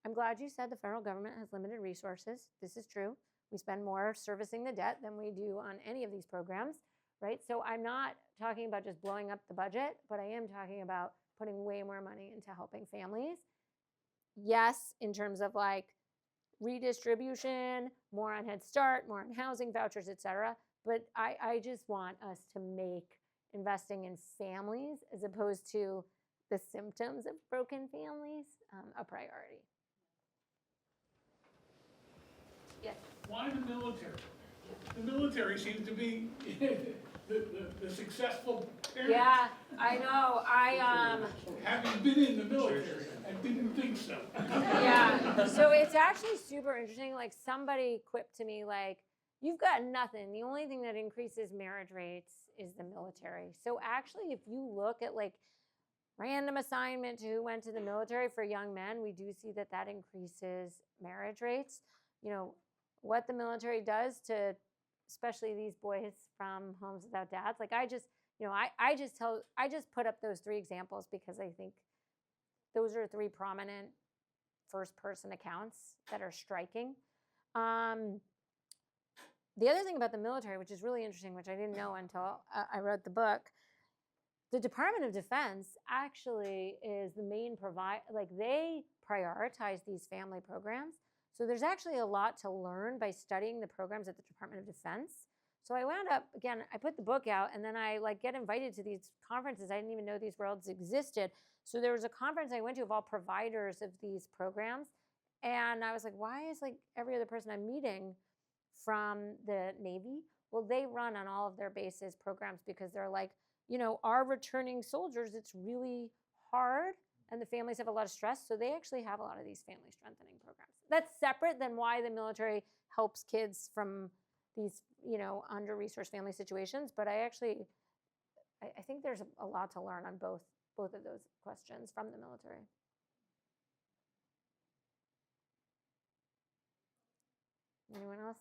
I'm glad you said the federal government has limited resources. This is true. We spend more servicing the debt than we do on any of these programs. Right? So I'm not talking about just blowing up the budget, but I am talking about putting way more money into helping families. Yes, in terms of like redistribution, more on Head Start, more on housing vouchers, et cetera. But I just want us to make investing in families as opposed to the symptoms of broken families a priority. Yes. Why the military? The military seems to be the successful parent, Yeah, I know. having been in the military, I didn't think so. Yeah. So it's actually super interesting. Like somebody quipped to me, like, you've got nothing. The only thing that increases marriage rates is the military. So actually, if you look at like random assignment to who went to the military for young men, we do see that that increases marriage rates. You know, what the military does to, especially these boys from homes without dads. Like I just put up those three examples because I think those are three prominent first person accounts that are striking. The other thing about the military, which is really interesting, which I didn't know until I wrote the book, the Department of Defense actually is the main provider. Like they prioritize these family programs. So there's actually a lot to learn by studying the programs at the Department of Defense. So I wound up, again, I put the book out and then I like get invited to these conferences. I didn't even know these worlds existed. So there was a conference I went to of all providers of these programs. And I was like, why is like every other person I'm meeting from the Navy? Well, they run on all of their bases programs because they're like, you know, our returning soldiers, it's really hard and the families have a lot of stress. So they actually have a lot of these family strengthening programs. That's separate than why the military helps kids from these, you know, under-resourced family situations. But I think there's a lot to learn on both of those questions from the military. Anyone else?